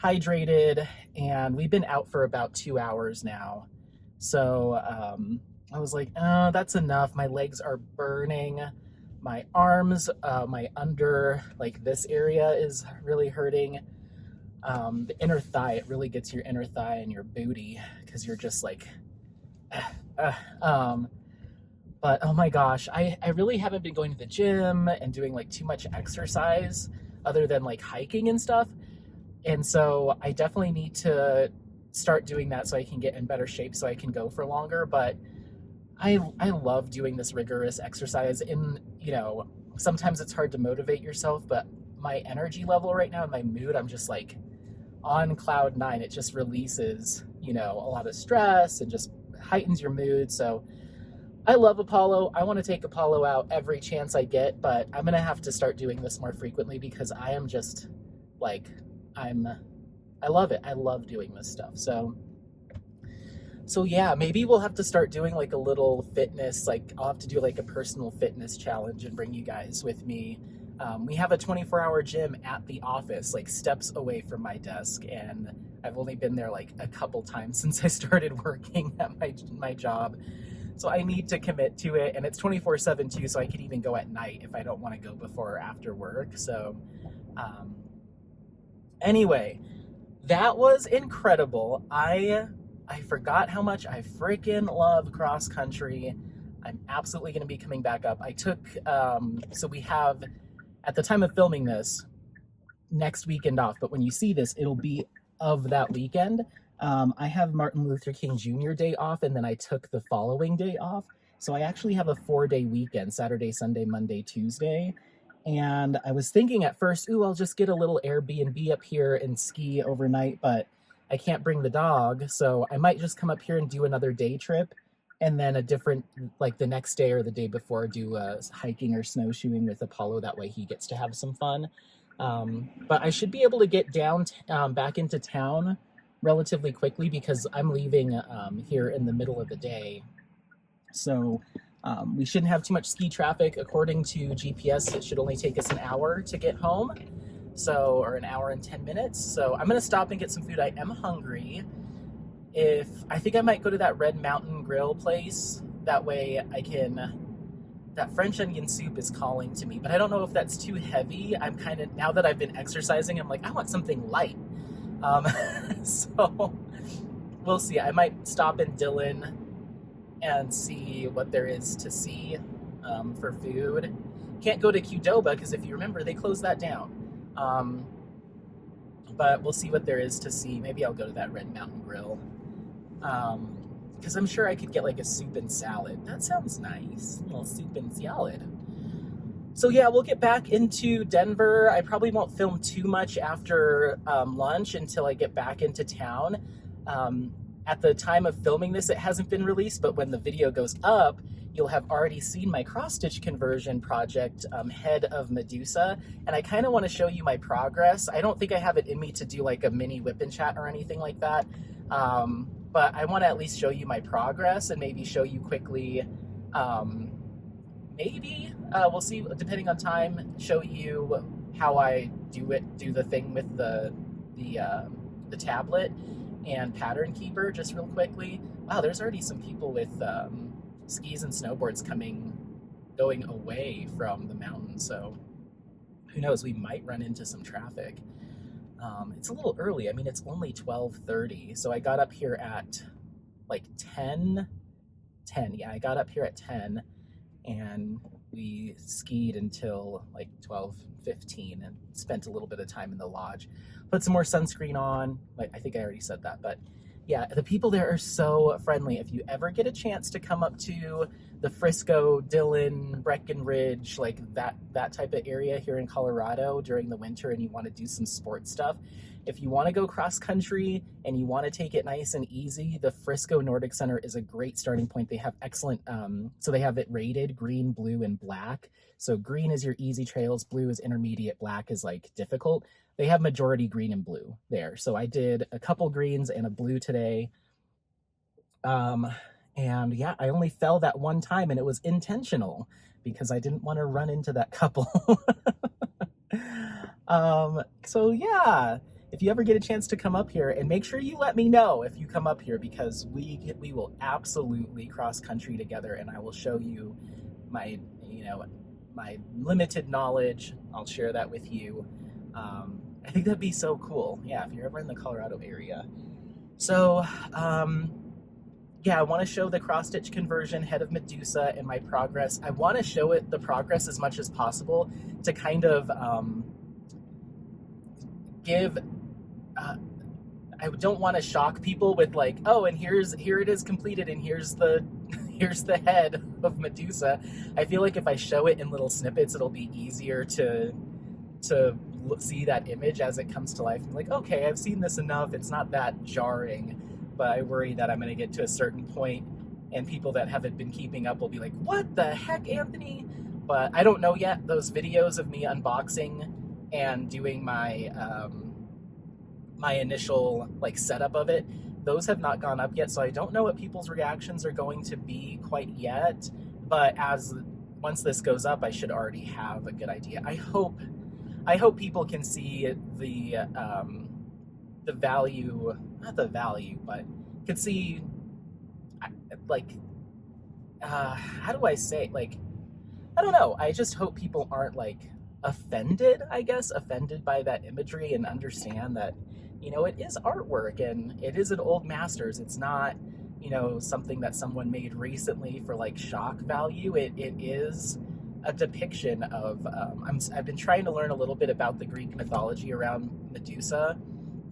hydrated, and we've been out for about 2 hours now. So I was like, oh, that's enough. My legs are burning. My arms, my under, like this area is really hurting. The inner thigh, it really gets your inner thigh and your booty because you're just like, but oh my gosh, I really haven't been going to the gym and doing like too much exercise other than like hiking and stuff. And so I definitely need to start doing that so I can get in better shape so I can go for longer. But I love doing this rigorous exercise. And, you know, sometimes it's hard to motivate yourself, but my energy level right now and my mood, I'm just like on cloud 9. It just releases, you know, a lot of stress and just heightens your mood. So I love Apollo. I want to take Apollo out every chance I get, but I'm going to have to start doing this more frequently because I am just like, I love it. I love doing this stuff. So yeah, maybe we'll have to start doing like a little fitness, like I'll have to do like a personal fitness challenge and bring you guys with me. We have a 24-hour gym at the office, like steps away from my desk, and I've only been there like a couple times since I started working at my job. So I need to commit to it, and it's 24/7 too, so I could even go at night if I don't want to go before or after work. So anyway, that was incredible. I forgot how much I freaking love cross country. I'm absolutely going to be coming back up. I took, so we have, at the time of filming this, next weekend off, but when you see this, it'll be of that weekend. I have Martin Luther King Jr. Day off, and then I took the following day off. So I actually have a 4-day weekend, Saturday, Sunday, Monday, Tuesday. And I was thinking at first, ooh, I'll just get a little Airbnb up here and ski overnight, but I can't bring the dog. So I might just come up here and do another day trip, and then a different, like the next day or the day before, do hiking or snowshoeing with Apollo. That way he gets to have some fun. But I should be able to get down back into town relatively quickly because I'm leaving here in the middle of the day. So We shouldn't have too much ski traffic. According to GPS, it should only take us an hour to get home. So, or an hour and 10 minutes. So I'm going to stop and get some food. I am hungry. I think I might go to that Red Mountain Grill place. That way I can, that French onion soup is calling to me, but I don't know if that's too heavy. I'm kind of, now that I've been exercising, I'm like, I want something light. So we'll see. I might stop in Dillon and see what there is to see for food. Can't go to Qdoba because if you remember, they closed that down. But we'll see what there is to see. Maybe I'll go to that Red Mountain Grill. Because I'm sure I could get like a soup and salad. That sounds nice. A little soup and salad. So yeah, we'll get back into Denver. I probably won't film too much after lunch until I get back into town. At the time of filming this, it hasn't been released, but when the video goes up, you'll have already seen my cross-stitch conversion project, Head of Medusa, and I kind of want to show you my progress. I don't think I have it in me to do like a mini whip and chat or anything like that, but I want to at least show you my progress and maybe show you quickly, maybe, we'll see, depending on time, show you how I do the thing with the tablet and pattern keeper just real quickly. Wow, there's already some people with skis and snowboards going away from the mountain, so who knows, we might run into some traffic. It's a little early. I mean, it's only 12:30, so I got up here at like 10. Yeah, I got up here at 10 and we skied until like 12:15 and spent a little bit of time in the lodge. Put some more sunscreen on. I think I already said that, but yeah, the people there are so friendly. If you ever get a chance to come up to the Frisco, Dillon, Breckenridge, like that type of area here in Colorado during the winter and you want to do some sports stuff, if you want to go cross country and you want to take it nice and easy, the Frisco Nordic Center is a great starting point. They have excellent, so they have it rated green, blue, and black. So green is your easy trails, blue is intermediate, black is like difficult. They have majority green and blue there. So I did a couple greens and a blue today. And yeah, I only fell that one time and it was intentional because I didn't want to run into that couple. So yeah, if you ever get a chance to come up here, and make sure you let me know if you come up here, because we will absolutely cross country together and I will show you my, my limited knowledge. I'll share that with you. I think that'd be so cool. Yeah, if you're ever in the Colorado area. So, yeah, I want to show the cross-stitch conversion, Head of Medusa, and my progress. I want to show the progress as much as possible to kind of give... I don't want to shock people with like, oh, and here it is completed, and here's the head of Medusa. I feel like if I show it in little snippets, it'll be easier to see that image as it comes to life. I'm like, okay, I've seen this enough. It's not that jarring, but I worry that I'm going to get to a certain point and people that haven't been keeping up will be like, what the heck, Anthony? But I don't know yet. Those videos of me unboxing and doing my my initial like setup of it, those have not gone up yet, so I don't know what people's reactions are going to be quite yet, but once this goes up, I should already have a good idea. I hope people can see the value, not the value, but can see, like, how do I say, like, I don't know. I just hope people aren't, like, offended by that imagery and understand that, it is artwork and it is an old masters. It's not, something that someone made recently for, like, shock value. It is a depiction of, I've been trying to learn a little bit about the Greek mythology around Medusa,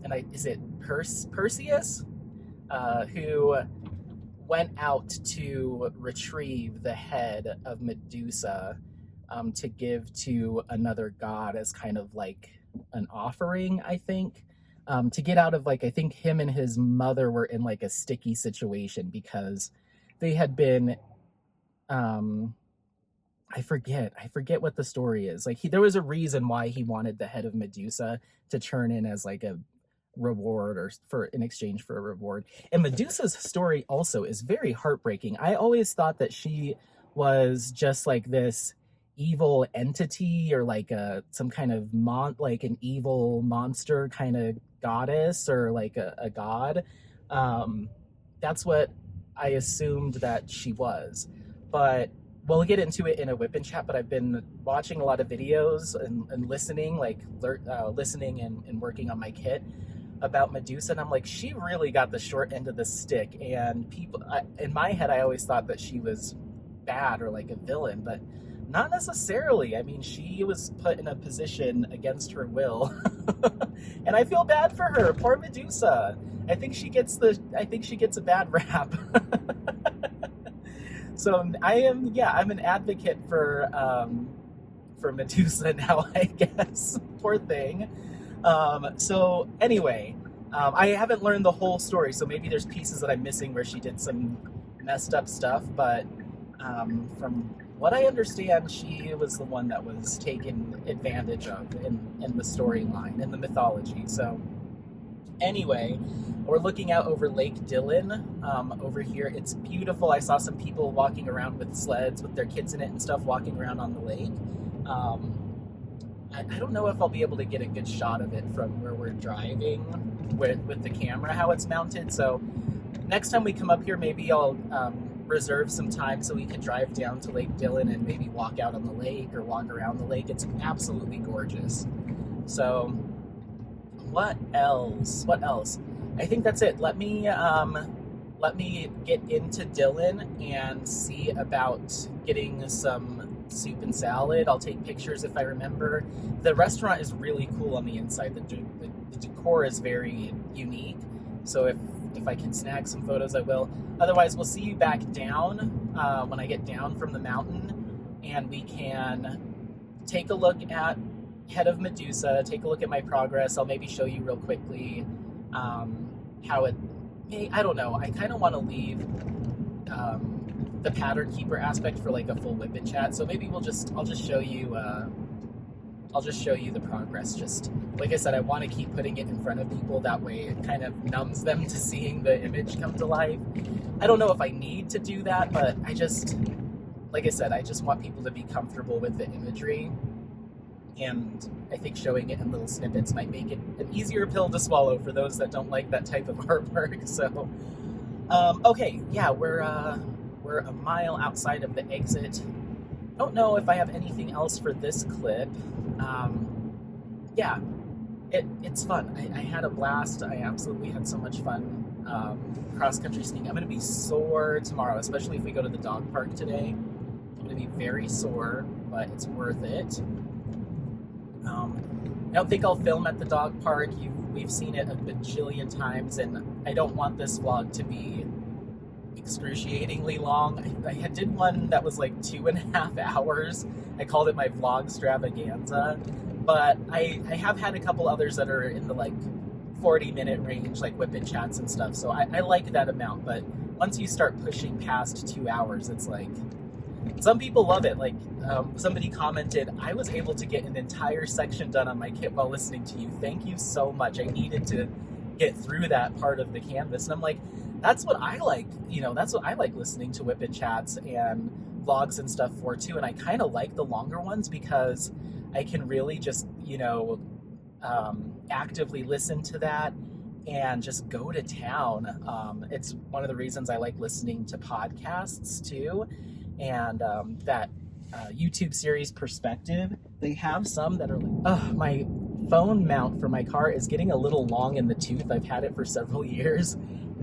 and is it Perseus, who went out to retrieve the head of Medusa to give to another god as kind of like an offering, I think, to get out of, like, I think him and his mother were in like a sticky situation because they had been, I forget what the story is. Like, there was a reason why he wanted the head of Medusa to turn in as like a reward, or in exchange for a reward. And Medusa's story also is very heartbreaking. I always thought that she was just like this evil entity, or like some kind of like an evil monster kind of goddess, or like a god. Um, that's what I assumed that she was. But we'll get into it in a whip and chat. But I've been watching a lot of videos and listening, like listening and working on my kit about Medusa, and I'm like, she really got the short end of the stick. And in my head, I always thought that she was bad or like a villain, but not necessarily. I mean, she was put in a position against her will, and I feel bad for her. Poor Medusa. I think she gets a bad rap. So I'm an advocate for Medusa now, I guess. Poor thing. So anyway, I haven't learned the whole story, so maybe there's pieces that I'm missing where she did some messed up stuff, but from what I understand, she was the one that was taken advantage of in the storyline, in the mythology. So anyway, we're looking out over Lake Dillon over here. It's beautiful. I saw some people walking around with sleds with their kids in it and stuff, walking around on the lake. I don't know if I'll be able to get a good shot of it from where we're driving with the camera, how it's mounted. So next time we come up here, maybe I'll reserve some time so we can drive down to Lake Dillon and maybe walk out on the lake or walk around the lake. It's absolutely gorgeous. So what else? I think that's it. Let me get into Dillon and see about getting some soup and salad. I'll take pictures if I remember. The restaurant is really cool on the inside. The decor is very unique. So if I can snag some photos, I will. Otherwise, we'll see you back down when I get down from the mountain, and we can take a look at Head of Medusa, take a look at my progress. I'll maybe show you real quickly how it may, I don't know. I kind of want to leave the pattern keeper aspect for like a full whip and chat. So maybe I'll just show you the progress. Just like I said, I want to keep putting it in front of people. That way it kind of numbs them to seeing the image come to life. I don't know if I need to do that, but like I said, I just want people to be comfortable with the imagery. And I think showing it in little snippets might make it an easier pill to swallow for those that don't like that type of artwork. So, okay, yeah, we're a mile outside of the exit. Don't know if I have anything else for this clip. Yeah, it's fun. I had a blast. I absolutely had so much fun cross-country skiing. I'm going to be sore tomorrow, especially if we go to the dog park today. I'm going to be very sore, but it's worth it. I don't think I'll film at the dog park. We've seen it a bajillion times, and I don't want this vlog to be excruciatingly long. I did one that was like 2.5 hours. I called it my vlog extravaganza, but I have had a couple others that are in the like 40-minute range, like whip and chats and stuff. So I like that amount, but once you start pushing past 2 hours, it's like, some people love it. Like somebody commented, I was able to get an entire section done on my kit while listening to you. Thank you so much. I needed to get through that part of the canvas. And I'm like, that's what I like. That's what I like listening to whip and chats and vlogs and stuff for too. And I kind of like the longer ones because I can really just, actively listen to that and just go to town. It's one of the reasons I like listening to podcasts too. And that YouTube series Perspective, they have some that are like, my phone mount for my car is getting a little long in the tooth. I've had it for several years,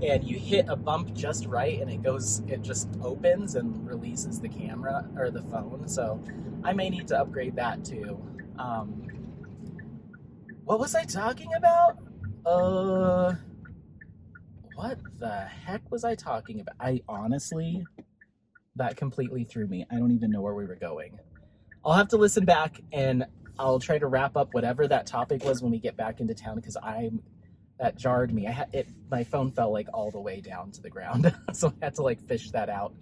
and you hit a bump just right and it just opens and releases the camera or the phone. So I may need to upgrade that too. What was I talking about? What the heck was I talking about? I honestly, that completely threw me. I don't even know where we were going. I'll have to listen back and I'll try to wrap up whatever that topic was when we get back into town, because that jarred me. My phone fell like all the way down to the ground, so I had to like fish that out.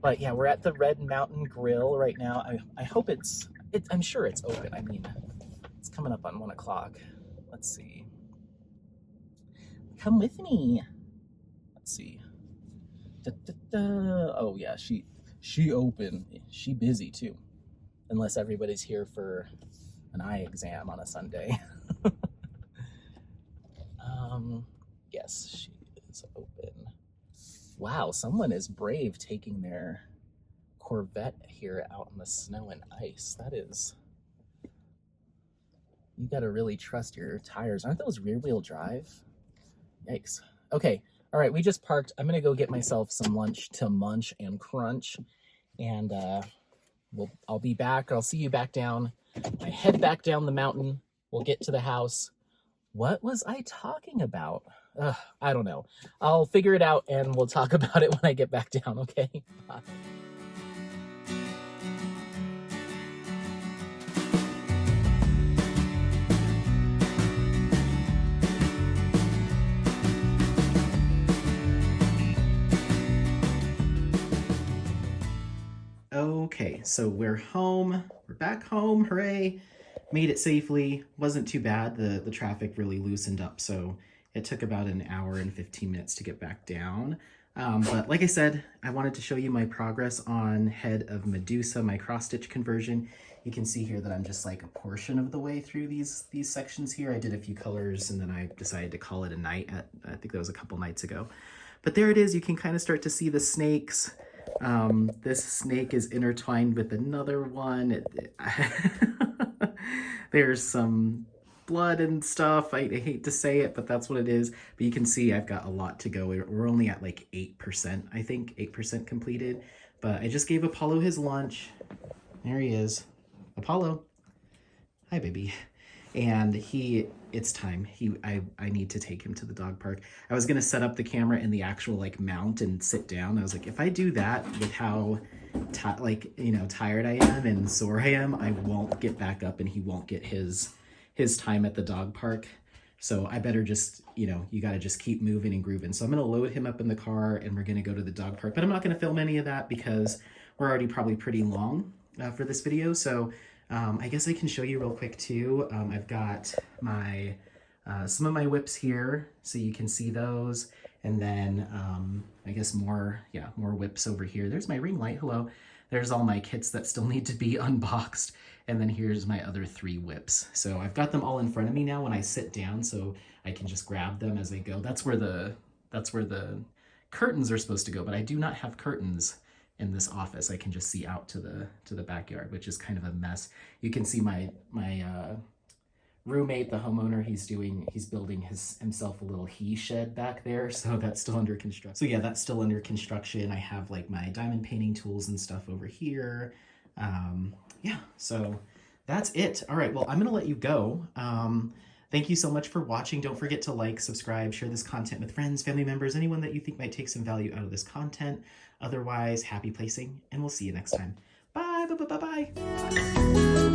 But yeah, we're at the Red Mountain Grill right now. I hope I'm sure it's open. I mean, it's coming up on 1 o'clock. Let's see. Come with me. Let's see. Oh yeah, She open. She busy too. Unless everybody's here for an eye exam on a Sunday. Yes, she is open. Wow, someone is brave taking their Corvette here out in the snow and ice. That is... You gotta really trust your tires. Aren't those rear-wheel drive? Yikes. Okay, all right, we just parked. I'm gonna go get myself some lunch to munch and crunch, and I'll be back. I'll see you back down. I head back down the mountain. We'll get to the house. What was I talking about? I don't know. I'll figure it out and we'll talk about it when I get back down, okay? Bye. Okay, so we're home. We're back home. Hooray! Made it safely. Wasn't too bad. The traffic really loosened up, so it took about an hour and 15 minutes to get back down. But like I said, I wanted to show you my progress on Head of Medusa, my cross-stitch conversion. You can see here that I'm just like a portion of the way through these sections here. I did a few colors and then I decided to call it a night. I think that was a couple nights ago. But there it is. You can kind of start to see the snakes. This snake is intertwined with another one. There's some blood and stuff. I hate to say it, but that's what it is. But you can see I've got a lot to go. We're only at like 8%, I think, 8% completed. But I just gave Apollo his lunch. There he is. Apollo. Hi, baby. And it's time. I need to take him to the dog park. I was gonna set up the camera in the actual like mount and sit down. I was like, if I do that with how tired I am and sore I am, I won't get back up and he won't get his time at the dog park. So I better just, you gotta just keep moving and grooving. So I'm gonna load him up in the car and we're gonna go to the dog park, but I'm not gonna film any of that because we're already probably pretty long for this video. So I guess I can show you real quick too. I've got my some of my whips here, so you can see those, and then I guess more whips over here. There's my ring light. Hello. There's all my kits that still need to be unboxed, and then here's my other 3 whips. So I've got them all in front of me now when I sit down, so I can just grab them as I go. That's where the curtains are supposed to go, but I do not have curtains in this office. I can just see out to the backyard, which is kind of a mess. You can see my roommate, the homeowner, he's building himself a little he shed back there, so that's still under construction. So yeah, that's still under construction. I have like my diamond painting tools and stuff over here. Yeah, so that's it. All right, well, I'm gonna let you go. Thank you so much for watching. Don't forget to like, subscribe, share this content with friends, family members, anyone that you think might take some value out of this content. Otherwise, happy placing, and we'll see you next time. Bye, bye, bye, bye, bye.